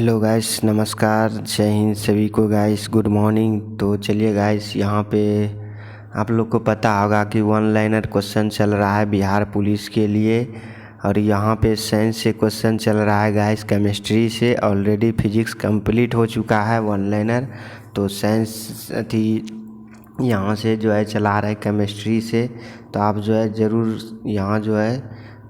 Hello guys, नमस्कार, जय हिंद सभी को गाइस, गुड मॉर्निंग। तो चलिए गाइस, यहाँ पे आप लोग को पता होगा कि वन लाइनर क्वेश्चन चल रहा है बिहार पुलिस के लिए। और यहाँ पे साइंस से क्वेश्चन चल रहा है गाइस, केमिस्ट्री से ऑलरेडी फिजिक्स कंप्लीट हो चुका है वन लाइनर। तो साइंस थी यहाँ से जो है चला रहा है केमिस्ट्री से। तो आप जो है ज़रूर यहाँ जो है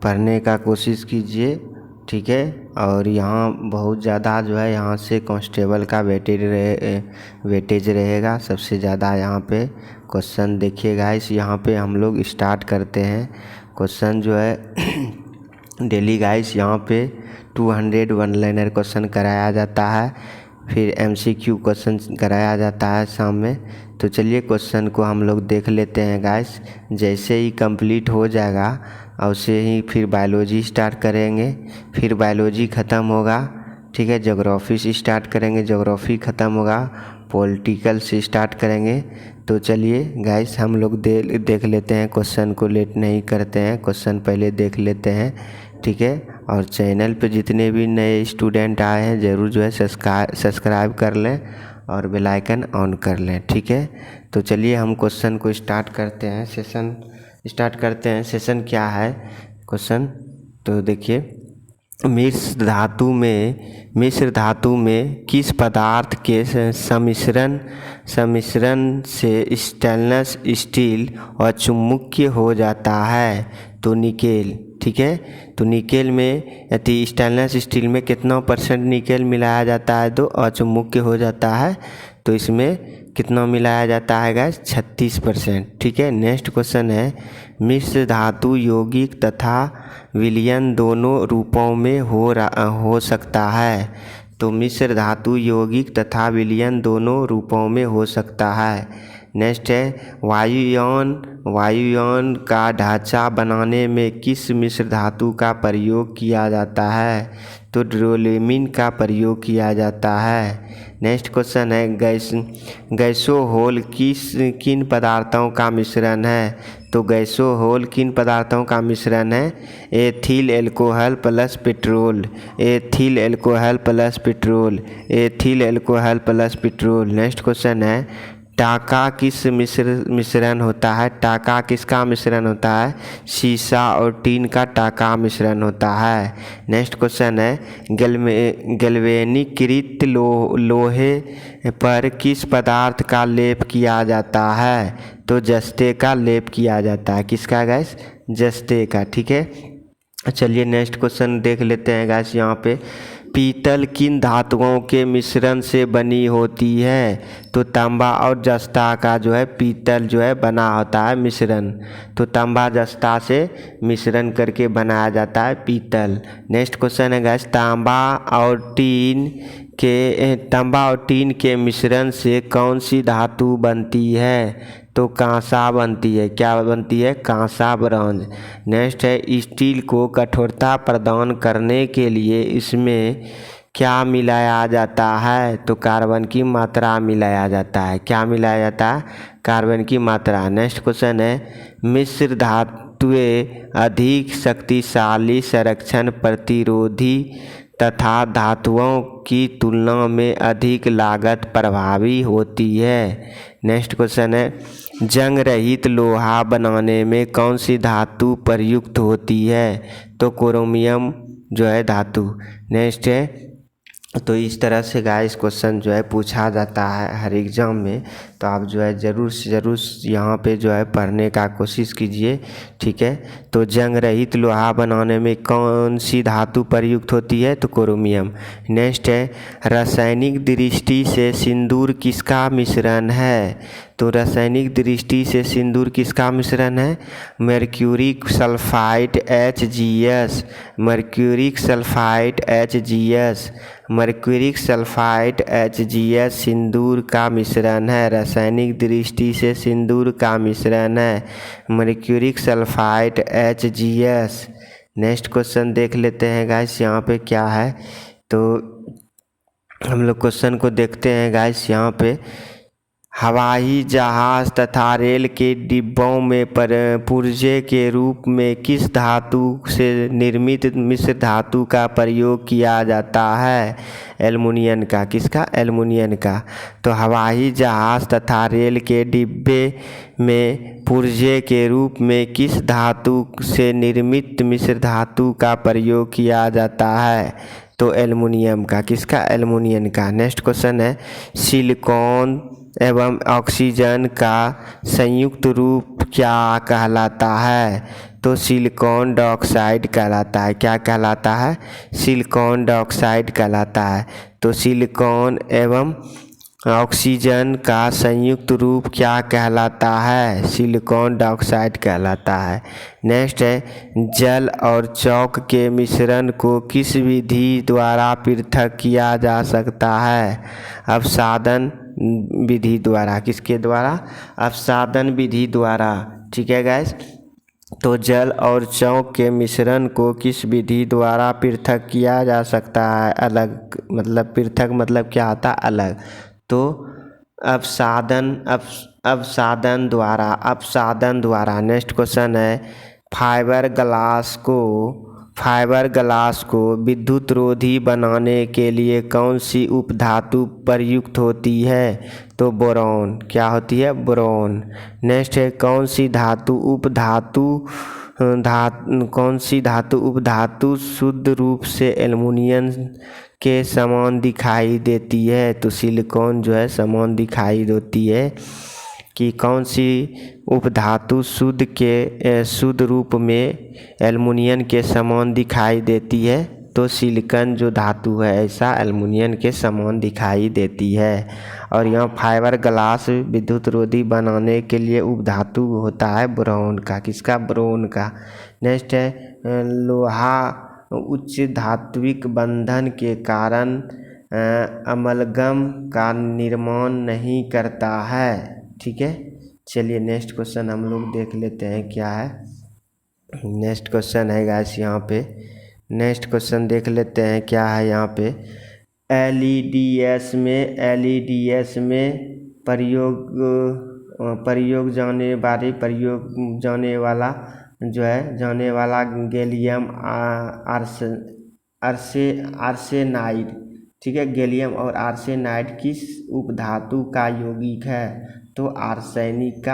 पढ़ने का कोशिश कीजिए, ठीक है। और यहाँ बहुत ज़्यादा जो है यहाँ से कांस्टेबल का वेटेज रहेगा सबसे ज़्यादा। यहाँ पे क्वेश्चन देखिएगा, इस यहाँ पे हम लोग स्टार्ट करते हैं। क्वेश्चन जो है डेली गाइस यहाँ पे 200 वन लाइनर क्वेश्चन कराया जाता है, फिर MCQ क्वेश्चन कराया जाता है शाम में। तो चलिए क्वेश्चन को हम लोग देख लेते हैं गाइस। जैसे ही कंप्लीट हो जाएगा और उसे ही फिर बायोलॉजी स्टार्ट करेंगे, फिर बायोलॉजी ख़त्म होगा, ठीक है। ज्योग्राफी से स्टार्ट करेंगे, ज्योग्राफी ख़त्म होगा, पॉलिटिकल से स्टार्ट करेंगे। तो चलिए गाइस हम लोग देख लेते हैं क्वेश्चन को, लेट नहीं करते हैं, क्वेश्चन पहले देख लेते हैं, ठीक है। और चैनल पे जितने भी नए स्टूडेंट आए हैं ज़रूर जो है सब्सक्राइब कर लें और बेल आइकन ऑन कर लें, ठीक है। तो चलिए हम क्वेश्चन को स्टार्ट करते हैं, सेशन स्टार्ट करते हैं। सेशन क्या है क्वेश्चन, तो देखिए, मिश्र धातु में किस पदार्थ के सम्मिश्रण से स्टेनलेस स्टील अचुम्बकीय हो जाता है? तो निकेल, ठीक है। तो निकेल में यदि स्टेनलेस स्टील में कितना % निकेल मिलाया जाता है तो अचुम्बकीय हो जाता है? तो इसमें कितना मिलाया जाता है गाइस? 36%, ठीक है। नेक्स्ट क्वेश्चन है, मिश्र धातु यौगिक तथा विलयन दोनों रूपों में हो सकता है? तो मिश्र धातु यौगिक तथा विलयन दोनों रूपों में हो सकता है। नेक्स्ट है, वायुयान का ढांचा बनाने में किस मिश्र धातु का प्रयोग किया जाता है? तो ड्यूरेलिन का प्रयोग किया जाता है। नेक्स्ट क्वेश्चन है, गैसोहोल किन पदार्थों का मिश्रण है? तो गैसोहोल किन पदार्थों का मिश्रण है? Ethyl alcohol plus petrol, ethyl alcohol plus petrol, ethyl alcohol plus petrol. Next question है, टाका किस मिश्रण होता है? टाका किसका मिश्रण होता है? सीसा और टीन का टाका मिश्रण होता है। नेक्स्ट क्वेश्चन है, गैल्वेनीकृत लोहे पर किस पदार्थ का लेप किया जाता है? तो जस्ते का लेप किया जाता है। किसका गैस? जस्ते का, ठीक है। चलिए नेक्स्ट क्वेश्चन देख लेते हैं गैस। यहाँ पे पीतल किन धातुओं के मिश्रण से बनी होती है? तो तांबा और जस्ता का जो है पीतल जो है बना होता है मिश्रण। तो तांबा जस्ता से मिश्रण करके बनाया जाता है पीतल। नेक्स्ट क्वेश्चन है गैस, तांबा और टीन के मिश्रण से कौन सी धातु बनती है? तो कांसा बनती है। क्या बनती है? कांसा, ब्रॉन्ज। नेक्स्ट है, स्टील को कठोरता प्रदान करने के लिए इसमें क्या मिलाया जाता है? तो कार्बन की मात्रा मिलाया जाता है। क्या मिलाया जाता है? कार्बन की मात्रा। नेक्स्ट क्वेश्चन है, मिश्र धातुएं अधिक शक्तिशाली, संरक्षण प्रतिरोधी तथा धातुओं की तुलना में अधिक लागत प्रभावी होती है। नेक्स्ट क्वेश्चन है, जंग रहित लोहा बनाने में कौन सी धातु प्रयुक्त होती है? तो क्रोमियम जो है धातु। नेक्स्ट है, तो इस तरह से गाइस क्वेश्चन जो है पूछा जाता है हर एग्ज़ाम में। तो आप जो है ज़रूर से ज़रूर यहाँ पे जो है पढ़ने का कोशिश कीजिए, ठीक है। तो जंग रहित लोहा बनाने में कौन सी धातु प्रयुक्त होती है? तो क्रोमियम। नेक्स्ट है, रासायनिक दृष्टि से सिंदूर किसका मिश्रण है? तो रासायनिक दृष्टि से सिंदूर किसका मिश्रण है? Mercuric sulphide HGS, mercuric sulphide HGS, mercuric sulphide HGS सिंदूर का मिश्रण है। रासायनिक दृष्टि से सिंदूर का मिश्रण है mercuric sulphide HGS। Next question देख लेते हैं गाइस, यहाँ पे क्या है। तो हम लोग क्वेश्चन को देखते हैं गाइस। यहाँ पे हवाई जहाज तथा रेल के डिब्बों में पुर्जे के रूप में किस धातु से निर्मित मिश्र धातु का प्रयोग किया जाता है? एल्युमिनियम का। किसका? एल्युमिनियम का। तो हवाई जहाज तथा रेल के डिब्बे में पुर्जे के रूप में किस धातु से निर्मित मिश्र धातु का प्रयोग किया जाता है? तो एल्युमिनियम का। किसका? एल्युमिनियम का। नेक्स्ट क्वेश्चन है, सिलिकॉन एवं ऑक्सीजन का संयुक्त रूप क्या कहलाता है? तो सिलिकॉन डाइऑक्साइड कहलाता है। क्या कहलाता है? सिलिकॉन डाइऑक्साइड कहलाता है। तो सिलिकॉन एवं ऑक्सीजन का संयुक्त रूप क्या कहलाता है? सिलिकॉन डाइऑक्साइड कहलाता है। नेक्स्ट है, जल और चौक के मिश्रण को किस विधि द्वारा पृथक किया जा सकता है? अपसादन विधि द्वारा। किसके द्वारा? अपसादन विधि द्वारा। ठीक है गाइस। तो जल और चौक के मिश्रण को किस विधि द्वारा पृथक किया जा सकता है? अलग मतलब पृथक मतलब क्या आता? अलग। तो अपसादन द्वारा। नेक्स्ट क्वेश्चन है, फाइबर ग्लास को विद्युत रोधी बनाने के लिए कौन सी उपधातु प्रयुक्त होती है? तो बोरॉन। क्या होती है? बोरॉन। नेक्स्ट है, कौन सी धातु उपधातु शुद्ध रूप से एल्युमिनियम के समान दिखाई देती है? तो सिलिकॉन जो है समान दिखाई देती है। कि कौन सी उपधातु शुद्ध रूप में एल्युमिनियम के समान दिखाई देती है? तो सिलिकॉन जो धातु है ऐसा एल्युमिनियम के समान दिखाई देती है। और यहाँ फाइबर ग्लास विद्युत रोधी बनाने के लिए उपधातु होता है बोरॉन का। किसका? बोरॉन का। नेक्स्ट है, लोहा उच्च धात्विक बंधन के कारण अमलगम का निर्माण नहीं करता है। ठीक है। चलिए नेक्स्ट क्वेश्चन हम लोग देख लेते हैं क्या है। नेक्स्ट क्वेश्चन है गाइस यहाँ पे। नेक्स्ट क्वेश्चन देख लेते हैं क्या है यहाँ पे। एलईडीएस में प्रयोग जाने वाला गैलियम आर्सेनाइड। ठीक है। गैलियम और आर्सेनाइड किस उपधातु का यौगिक है? तो आर्सेनिक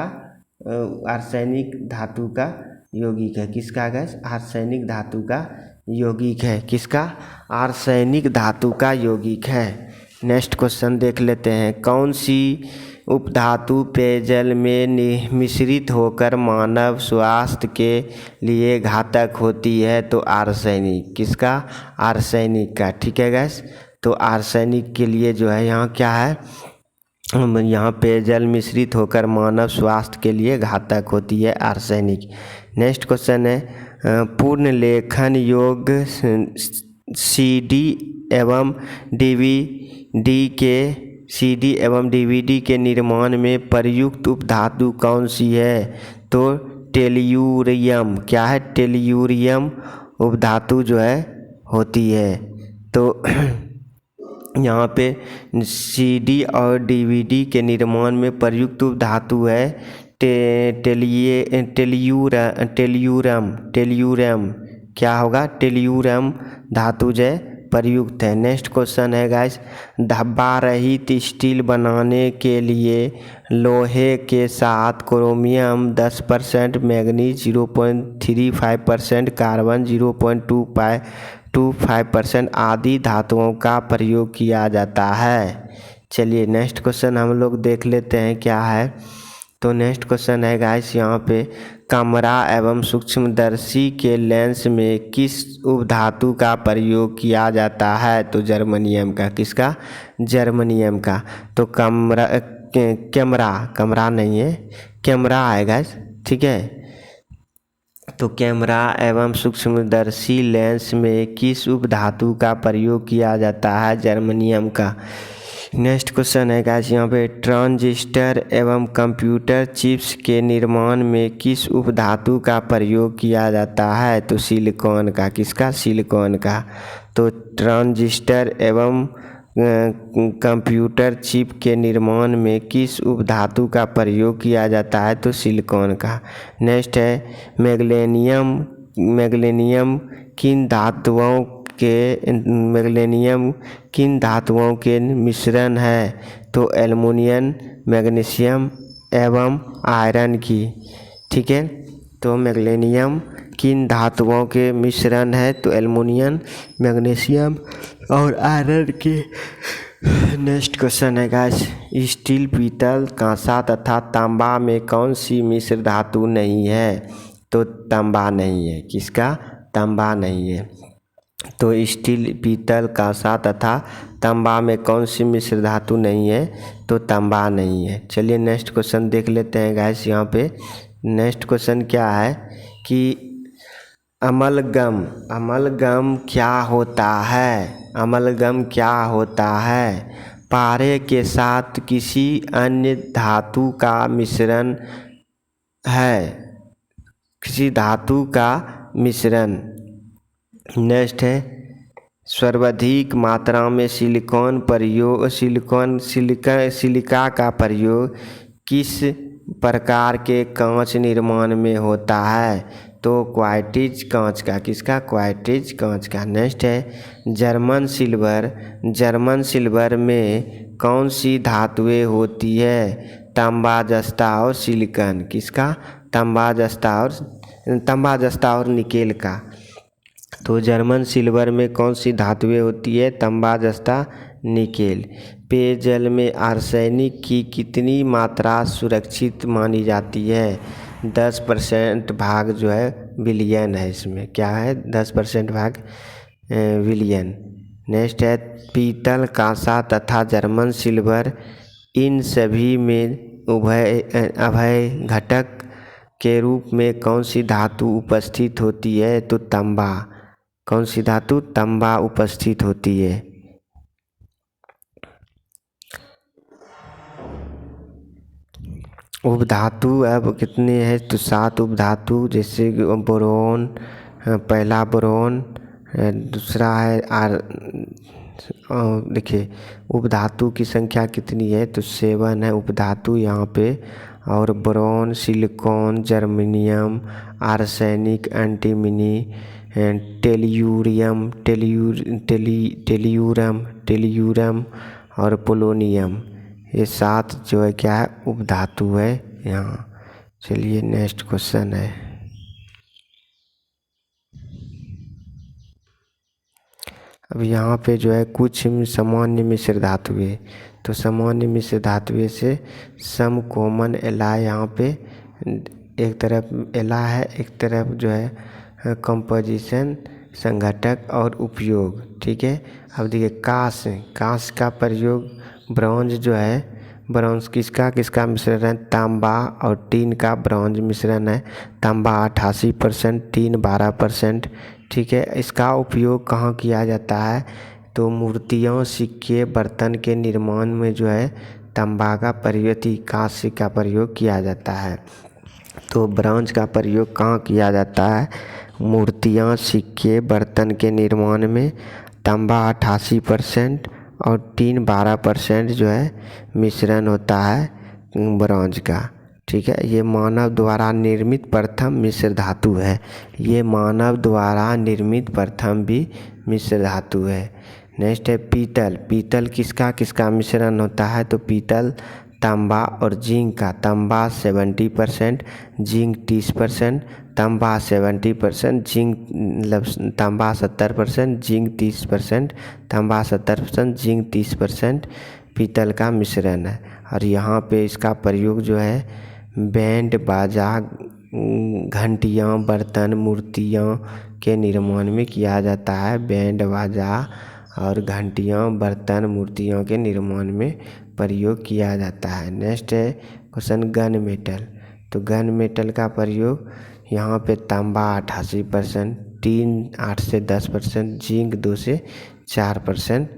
धातु का यौगिक है। किसका गैस? आर्सेनिक धातु का यौगिक है। किसका? आर्सेनिक धातु का यौगिक है। नेक्स्ट क्वेश्चन देख लेते हैं, कौन सी उपधातु पेयजल में मिश्रित होकर मानव स्वास्थ्य के लिए घातक होती है? तो आर्सेनिक। किसका? आर्सेनिक का। ठीक है गैस। तो आर्सेनिक के लिए जो है यहाँ क्या है, यहाँ पेयजल मिश्रित होकर मानव स्वास्थ्य के लिए घातक होती है एआर्सेनिक। नेक्स्ट क्वेश्चन है, पूर्ण लेखन योग्य सीडी एवं डीवीडी के निर्माण में प्रयुक्त उपधातु कौन सी है? तो टेल्यूरियम। क्या है? टेल्यूरियम उपधातु जो है होती है। तो यहाँ पे सीडी और डीवीडी के निर्माण में प्रयुक्त धातु है टेल्यूरम। क्या होगा? टेल्यूरम धातु जो प्रयुक्त है। नेक्स्ट क्वेश्चन है गाइस, धब्बा रहित स्टील बनाने के लिए लोहे के साथ क्रोमियम 10%, मैग्नीज 0.35%, कार्बन 0.25% आदि धातुओं का प्रयोग किया जाता है। चलिए नेक्स्ट क्वेश्चन हम लोग देख लेते हैं क्या है। तो नेक्स्ट क्वेश्चन है गाइस यहाँ पे, कैमरा एवं सूक्ष्मदर्शी के लेंस में किस उपधातु का प्रयोग किया जाता है? तो जर्मनियम का। किसका? जर्मनियम का। तो कैमरा नहीं है, कैमरा है गाइस। ठीक है। तो कैमरा एवं सूक्ष्मदर्शी लेंस में किस उपधातु का प्रयोग किया जाता है? जर्मनियम का। नेक्स्ट क्वेश्चन है गाइस यहाँ पे, ट्रांजिस्टर एवं कंप्यूटर चिप्स के निर्माण में किस उपधातु का प्रयोग किया जाता है? तो सिलिकॉन का। किसका? सिलिकॉन का। तो ट्रांजिस्टर एवं कंप्यूटर चिप के निर्माण में किस उपधातु का प्रयोग किया जाता है? तो सिलिकॉन का। नेक्स्ट है मैग्नीशियम किन धातुओं के मिश्रण है? तो एल्युमिनियम, मैग्नीशियम एवं आयरन की। ठीक है, तो मैग्नीशियम किन धातुओं के मिश्रण है? तो एल्युमिनियम, मैग्नीशियम और आयरन के। नेक्स्ट क्वेश्चन है गाइस, स्टील, पीतल, कांसा तथा तांबा में कौन सी मिश्र धातु नहीं है? तो तांबा नहीं है। किसका? तांबा नहीं है। तो स्टील, पीतल, कांसा तथा तांबा में कौन सी मिश्र धातु नहीं है? तो तांबा नहीं है। चलिए नेक्स्ट क्वेश्चन देख लेते हैं गाइस। यहाँ पे नेक्स्ट क्वेश्चन क्या है कि अमलगम क्या होता है? अमलगम क्या होता है? पारे के साथ किसी अन्य धातु का मिश्रण है। किसी धातु का मिश्रण। नेक्स्ट है सर्वाधिक मात्रा में सिलिका का प्रयोग किस प्रकार के कांच निर्माण में होता है? तो क्वार्ट्ज कांच का। किसका? क्वार्ट्ज कांच का। नेक्स्ट है जर्मन सिल्वर में कौन सी धातुएं होती है? तांबा, जस्ता और सिलिकॉन। किसका? तांबा, जस्ता और निकेल का। तो जर्मन सिल्वर में कौन सी धातुएं होती है? तांबा, जस्ता, निकेल। पेयजल में आर्सेनिक की कितनी मात्रा सुरक्षित मानी जाती है? 10% भाग जो है बिलियन है इसमें। क्या है? 10% भाग बिलियन। नेक्स्ट है पीतल, कांसा तथा जर्मन सिल्वर, इन सभी में अभय घटक के रूप में कौन सी धातु उपस्थित होती है? तो तांबा। कौन सी धातु? तांबा उपस्थित होती है। उपधातु अब कितने हैं? तो 7 उपधातु, जैसे बोरोन, पहला बोरोन, दूसरा है देखिए उपधातु की संख्या कितनी है? तो 7 है उपधातु यहाँ पे। और boron, silicon, germanium, arsenic, antimony, tellurium और पोलोनियम, ये 7 जो है क्या है? उपधातु है यहाँ। चलिए नेक्स्ट क्वेश्चन है, अब यहाँ पे जो है कुछ सामान्य मिश्र धातुएं। तो सामान्य मिश्र धातुएं से सम कॉमन एलाई, यहाँ पे एक तरफ एला है, एक तरफ जो है कंपोजिशन, संघटक और उपयोग। ठीक है, अब देखिए कांस का प्रयोग, ब्रॉन्ज जो है, ब्रॉन्ज किसका मिश्रण है? तांबा और टीन का ब्रॉन्ज मिश्रण है। तांबा 88%, टीन 12%। ठीक है, इसका उपयोग कहाँ किया जाता है? तो मूर्तियों, सिक्के, बर्तन के निर्माण में जो है तांबा का प्रयोग, कांस्य का प्रयोग किया जाता है। तो ब्रॉन्ज का प्रयोग कहाँ किया जाता है? मूर्तियाँ, सिक्के, बर्तन के निर्माण में। तांबा 88% और टीन 12% जो है मिश्रण होता है ब्रॉन्ज का। ठीक है, ये मानव द्वारा निर्मित प्रथम मिश्र धातु है। ये मानव द्वारा निर्मित प्रथम भी मिश्र धातु है। नेक्स्ट है पीतल किसका मिश्रण होता है? तो पीतल तांबा और जिंक का। तांबा 70%, जिंक 30%। तांबा 70%, जिंक तांबा 70%, जिंक 30%। तांबा 70%, जिंक 30% पीतल का मिश्रण है। और यहाँ पे इसका प्रयोग जो है बैंड बाजा, घंटियाँ, बर्तन, मूर्तियों के निर्माण में किया जाता है। बैंड बाजा और घंटियाँ, बर्तन, मूर्तियों के निर्माण में प्रयोग किया जाता है। नेक्स्ट है क्वेश्चन गन मेटल। तो गन मेटल का प्रयोग यहाँ पे तांबा 88%, टीन 8 से 10%, जिंक 2 से 4%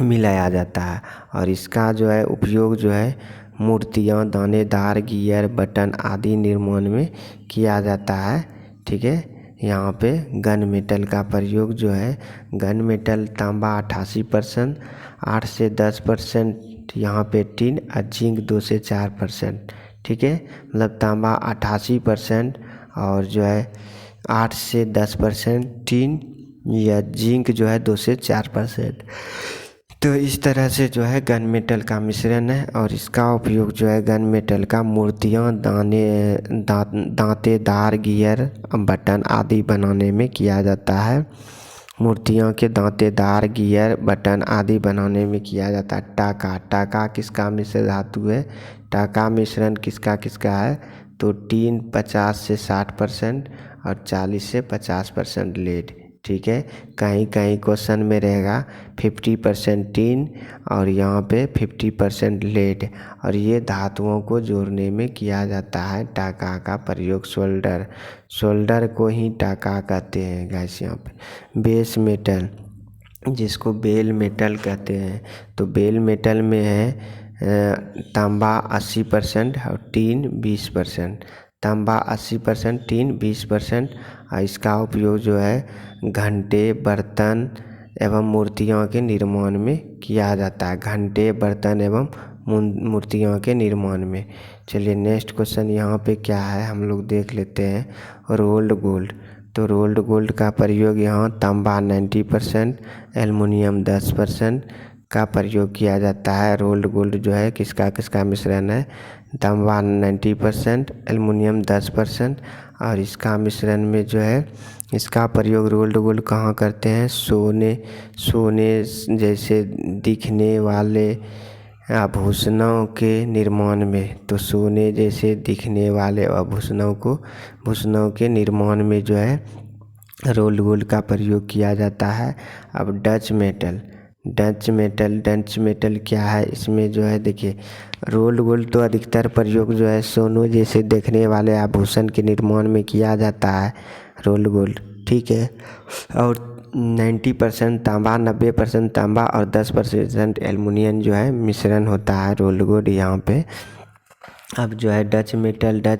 मिलाया जाता है। और इसका जो है उपयोग जो है मूर्तियाँ, दानेदार गियर, बटन आदि निर्माण में किया जाता है। ठीक है, यहाँ पे गन मेटल का प्रयोग जो है, गन मेटल तांबा 88%, 8 से 10% यहाँ पे टिन और जिंक 2 से 4%। ठीक है, मतलब तांबा 88% और जो है 8 से 10% टिन या जिंक जो है 2 से 4%। तो इस तरह से जो है गन मेटल का मिश्रण है और इसका उपयोग जो है गन मेटल का मूर्तियाँ, दांतेदार गियर, बटन आदि बनाने में किया जाता है। मूर्तियों के दांतेदार गियर, बटन आदि बनाने में किया जाता है। टाका किसका मिश्र धातु है? टाका मिश्रण किसका किसका है? तो टीन 50 से 60% और 40 से 50% लेड। ठीक है, कहीं कहीं क्वेश्चन में रहेगा 50% टीन और यहाँ पे 50% लेड, और ये धातुओं को जोड़ने में किया जाता है टाका का प्रयोग। सोल्डर को ही टाका कहते हैं गाइस। यहाँ पे बेस मेटल, जिसको बेल मेटल कहते हैं, तो बेल मेटल में है तांबा 80% और टीन 20%। तांबा 80%, टीन 20%। और इसका उपयोग जो है घंटे, बर्तन एवं मूर्तियों के निर्माण में किया जाता है। घंटे, बर्तन एवं मूर्तियों के निर्माण में। चलिए नेक्स्ट क्वेश्चन यहाँ पे क्या है हम लोग देख लेते हैं। रोल्ड गोल्ड, तो रोल्ड गोल्ड का प्रयोग यहाँ तांबा 90%, एल्युमिनियम 10% का प्रयोग किया जाता है। रोल्ड गोल्ड जो है किसका किसका मिश्रण है? तांबा 90%, एल्युमिनियम 10%। और इसका मिश्रण में जो है इसका प्रयोग रोल्ड गोल्ड कहाँ करते हैं? सोने जैसे दिखने वाले आभूषणों के निर्माण में। तो सोने जैसे दिखने वाले आभूषणों के निर्माण में जो है रोल्ड गोल्ड का प्रयोग किया जाता है। अब डच मेटल क्या है? इसमें जो है देखिए, रोल्ड गोल्ड तो अधिकतर प्रयोग जो है सोनों जैसे देखने वाले आभूषण के निर्माण में किया जाता है, रोल्ड गोल्ड। ठीक है, और 90% तांबा, 90% तांबा और 10% एल्युमिनियम जो है मिश्रण होता है रोल्ड गोल्ड यहाँ पे। अब जो है डच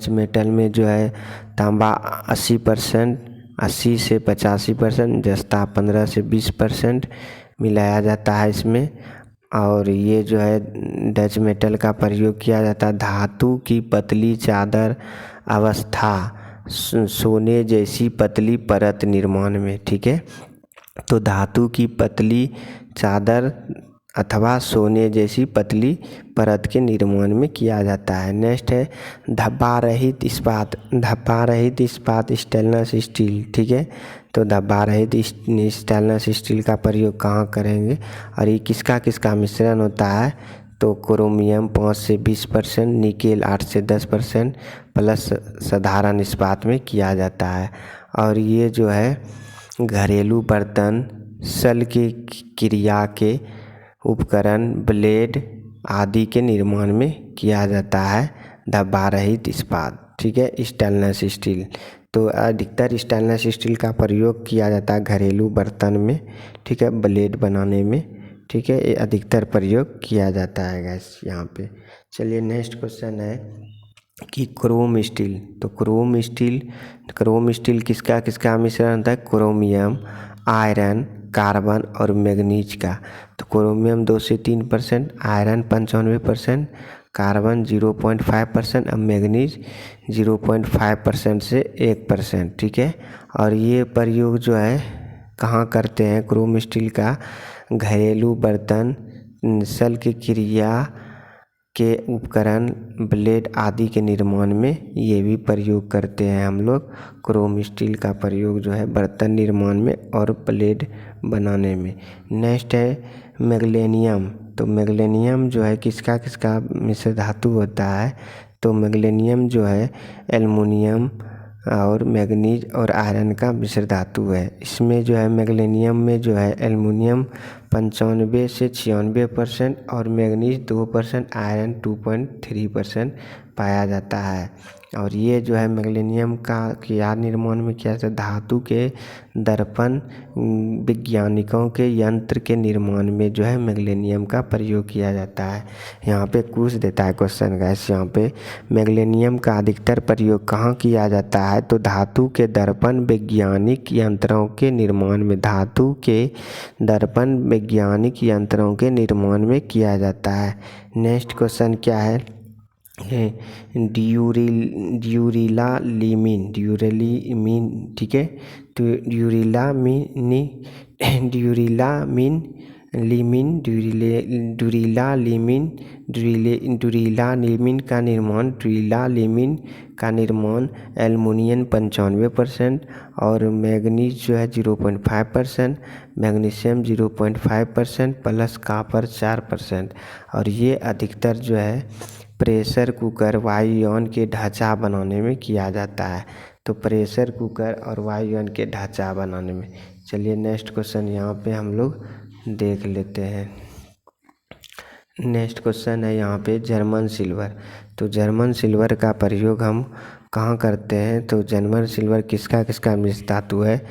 मेटल में जो है तांबा 80%, 80 से 85%, जस्ता 15 से 20% मिलाया जाता है इसमें। और ये जो है डच मेटल का प्रयोग किया जाता है धातु की पतली चादर अवस्था, सोने जैसी पतली परत निर्माण में। ठीक है, तो धातु की पतली चादर अथवा सोने जैसी पतली परत के निर्माण में किया जाता है। नेक्स्ट है धब्बा रहित इस्पात, स्टेनलेस स्टील। ठीक है, तो धब्बा रहित स्टेनलेस स्टील का प्रयोग कहाँ करेंगे? और ये किसका किसका मिश्रण होता है? तो क्रोमियम 5 से 20%, निकेल 8 से 10% प्लस साधारण इस्पात में किया जाता है। और ये जो है घरेलू बर्तन, सल की क्रिया के उपकरण, ब्लेड आदि के निर्माण में किया जाता है धब्बा रहित इस्पात। ठीक है, स्टेनलेस स्टील, तो अधिकतर स्टेनलेस स्टील का प्रयोग किया जाता है घरेलू बर्तन में। ठीक है, ब्लेड बनाने में। ठीक है, ये अधिकतर प्रयोग किया जाता है गैस यहाँ पे। चलिए नेक्स्ट क्वेश्चन है कि क्रोम स्टील, तो क्रोम स्टील किसका किसका मिश्रण होता है? क्रोमियम, आयरन, कार्बन और मैग्नीज का। तो क्रोमियम 2 से 3%, आयरन 95%, कार्बन 0.5% और मैग्नीज 0.5% से 1%। ठीक है, और ये प्रयोग जो है कहाँ करते हैं क्रोम स्टील का? घरेलू बर्तन, सल की क्रिया के उपकरण, ब्लेड आदि के निर्माण में ये भी प्रयोग करते हैं हम लोग। क्रोम स्टील का प्रयोग जो है बर्तन निर्माण में और ब्लेड बनाने में। नेक्स्ट है मैग्नीशियम, तो मैग्नीशियम जो है किसका किसका मिश्र धातु होता है? तो मैग्नीशियम जो है एल्युमिनियम और मैग्नीज और आयरन का मिश्र धातु है। इसमें जो है मैग्नीशियम में जो है एल्युमिनियम 95 से 96% और मैग्नीज 2%, आयरन 2.3% पाया जाता है। और ये जो है मैग्नीशियम का क्या निर्माण में किया जाता है, धातु के दर्पण वैज्ञानिकों के यंत्र के निर्माण में जो है मैग्नीशियम का प्रयोग किया जाता है। यहाँ पे कुछ देता है क्वेश्चन गाइस, यहाँ पे मैग्नीशियम का अधिकतर प्रयोग कहाँ किया जाता है, तो धातु के दर्पण वैज्ञानिक यंत्रों के निर्माण में, धातु के दर्पण वैज्ञानिक यंत्रों के निर्माण में किया जाता है। नेक्स्ट क्वेश्चन क्या है, ड्यूरिलामीन, ठीक है, तो ड्यूरिलामीन का निर्माण एल्युमिनियम 95% और मैग्नीज जो है 0.5%, मैग्नीशियम 0.5% प्लस कॉपर 4%। और ये अधिकतर जो है प्रेशर कुकर वायुयान के ढांचा बनाने में किया जाता है। तो प्रेशर कुकर और वायुयान के ढांचा बनाने में। चलिए नेक्स्ट क्वेश्चन यहाँ पे हम लोग देख लेते हैं। नेक्स्ट क्वेश्चन है यहाँ पे जर्मन सिल्वर। तो जर्मन सिल्वर का प्रयोग हम कहाँ करते हैं, तो जर्मन सिल्वर किसका मिश्र धातु है,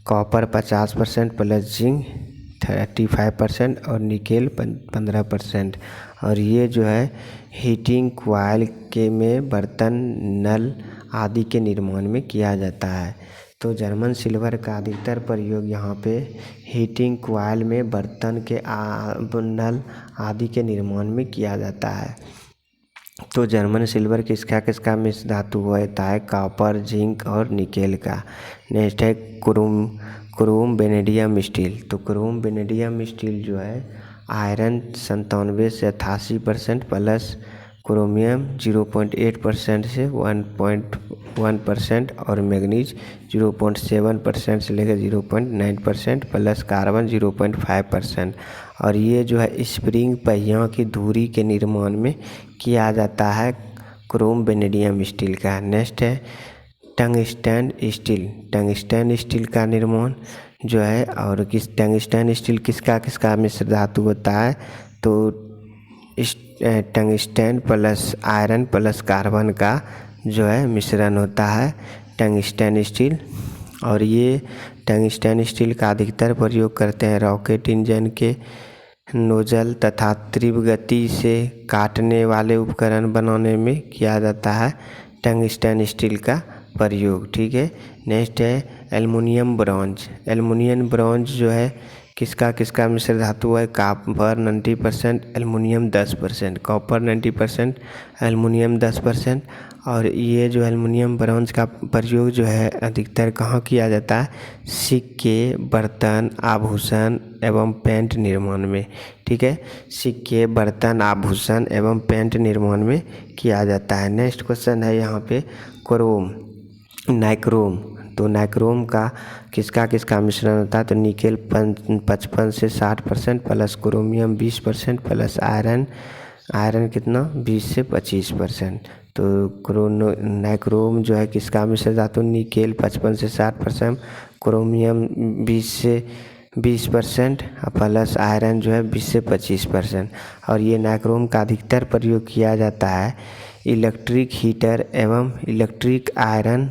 कॉपर 50% प्लस जिंक 35% और निकेल 15%। और ये जो है हीटिंग कॉइल के में बर्तन, नल आदि के निर्माण में किया जाता है। तो जर्मन सिल्वर का अधिकतर प्रयोग यहाँ पे हीटिंग कॉइल में बर्तन के नल आदि के निर्माण में किया जाता है। तो जर्मन सिल्वर किसका मिश्र धातु होता है, कॉपर, जिंक और निकेल का। नेक्स्ट है क्रोम वेनेडियम स्टील। तो क्रोम वेनेडियम स्टील जो है आयरन 97 से 88% प्लस क्रोमियम 0.8% से 1.1% और मैग्नीज 0.7% से लेकर 0.9% प्लस कार्बन 0.5%। और ये जो है स्प्रिंग पहियों की धुरी के निर्माण में किया जाता है क्रोम वेनेडियम स्टील का। नेक्स्ट है टंगस्टन स्टील। टंगस्टन स्टील का निर्माण जो है और टंगस्टन स्टील किसका मिश्र धातु होता है, तो tungsten plus iron plus carbon का जो है मिश्रण होता है टंगस्टन स्टील। और ये टंगस्टन स्टील का अधिकतर प्रयोग करते हैं रॉकेट इंजन के नोजल तथा तीव्र गति से काटने वाले उपकरण बनाने में किया जाता है टंगस्टन स्टील का प्रयोग। ठीक है। नेक्स्ट है एल्युमिनियम ब्रॉन्ज। एल्युमिनियम ब्रॉन्ज जो है किसका मिश्र धातु है, कॉपर 90%, एल्युमिनियम 10%, कॉपर 90%, एल्युमिनियम 10%। और ये जो एल्युमिनियम ब्रॉन्ज का प्रयोग जो है अधिकतर कहाँ किया जाता है, सिक्के, बर्तन, आभूषण एवं पेंट निर्माण में। ठीक है, सिक्के, बर्तन, आभूषण एवं पेंट निर्माण में किया जाता है। नेक्स्ट क्वेश्चन है यहाँ पे नाइक्रोम। तो नाइक्रोम का किसका मिश्रण होता है, तो निकेल 55 से 60% प्लस क्रोमियम 20% प्लस आयरन कितना 20 से 25%। तो नाइक्रोम जो है किसका मिश्र धातु, निकेल 55 से 60%, क्रोमियम 20 से 20% प्लस आयरन जो है 20 से 25%। और ये नाइक्रोम का अधिकतर प्रयोग किया जाता है इलेक्ट्रिक हीटर एवं इलेक्ट्रिक आयरन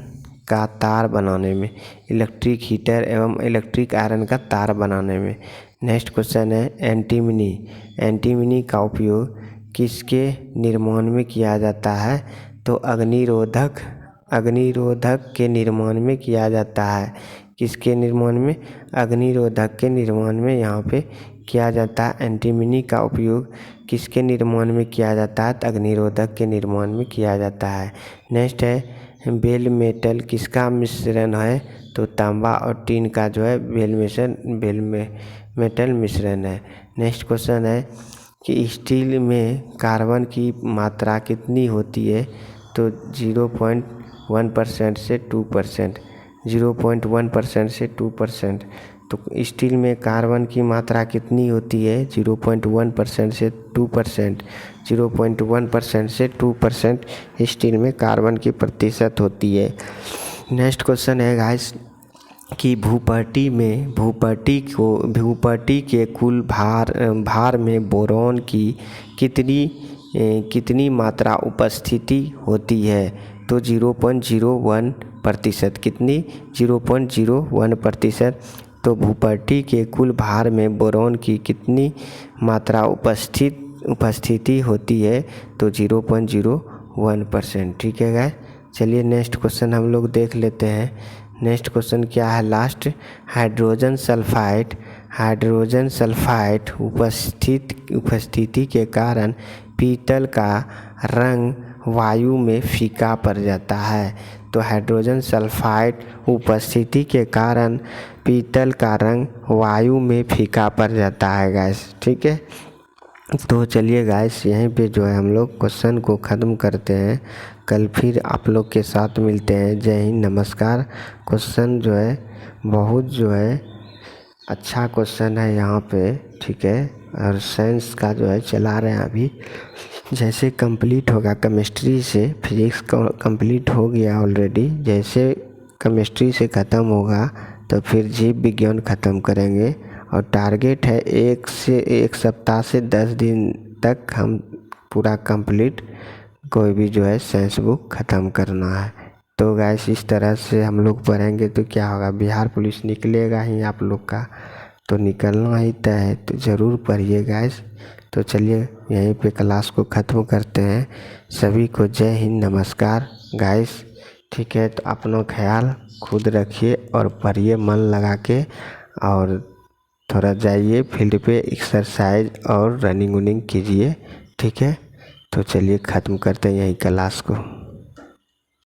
का तार बनाने में, इलेक्ट्रिक हीटर एवं इलेक्ट्रिक आयरन का तार बनाने में। नेक्स्ट क्वेश्चन है एंटीमनी। एंटीमनी का उपयोग किसके निर्माण में किया जाता है, तो अग्निरोधक के निर्माण में किया जाता है। किसके निर्माण में, अग्निरोधक के निर्माण में यहाँ पे किया जाता है। एंटीमनी का उपयोग किसके निर्माण में किया जाता है, तो अग्निरोधक के निर्माण में किया जाता है। नेक्स्ट है बेल मेटल किसका मिश्रण है, तो तांबा और टीन का जो है बेल मेटल मिश्रण है। नेक्स्ट क्वेश्चन है कि स्टील में कार्बन की मात्रा कितनी होती है, तो 0.1% से 2%, 0.1% से 2%। तो स्टील में कार्बन की मात्रा कितनी होती है, 0.1% से 2%, 0.1% से 2% स्टील में कार्बन की प्रतिशत होती है। नेक्स्ट क्वेश्चन है गाइस कि भूपट्टी के कुल भार में बोरॉन की कितनी मात्रा उपस्थिति होती है, तो 0.01%। कितनी? 0.01%। तो भूपट्टी के कुल भार में बोरॉन की कितनी मात्रा उपस्थिति होती है? तो 0.01%। ठीक है गाइस। चलिए नेक्स्ट क्वेश्चन हम लोग देख लेते हैं। नेक्स्ट क्वेश्चन क्या है लास्ट? हाइड्रोजन सल्फाइड उपस्थिति के कारण पीतल का रंग वायु में फीका पड़ जाता है। तो हाइड्रोजन सल्फाइड उपस्थिति के कारण पीतल का रंग वायु में फीका पड़ जाता है गाइस। ठीक है। तो चलिए गाइस यहीं पे जो है हम लोग क्वेश्चन को ख़त्म करते हैं। कल फिर आप लोग के साथ मिलते हैं। जय हिंद, नमस्कार। क्वेश्चन जो है बहुत जो है अच्छा क्वेश्चन है यहाँ पे। ठीक है। और साइंस का जो है चला रहे हैं अभी। जैसे कंप्लीट होगा केमिस्ट्री से, फिजिक्स कंप्लीट हो गया ऑलरेडी। जैसे केमिस्ट्री से ख़त्म होगा तो फिर जीव विज्ञान ख़त्म करेंगे। और टारगेट है एक सप्ताह से 10 दिन तक हम पूरा कंप्लीट कोई भी जो है साइंस बुक ख़त्म करना है। तो गैस इस तरह से हम लोग पढ़ेंगे तो क्या होगा, बिहार पुलिस निकलेगा ही आप लोग का, तो निकलना ही तय है। तो ज़रूर पढ़िए गैस। तो चलिए यहीं पे क्लास को ख़त्म करते हैं। सभी को जय हिंद, नमस्कार गाइस। ठीक है। तो अपना ख्याल खुद रखिए और पढ़िए मन लगा के। और थोड़ा जाइए फील्ड पे, एक्सरसाइज और रनिंग कीजिए। ठीक है। तो चलिए ख़त्म करते हैं यही क्लास को।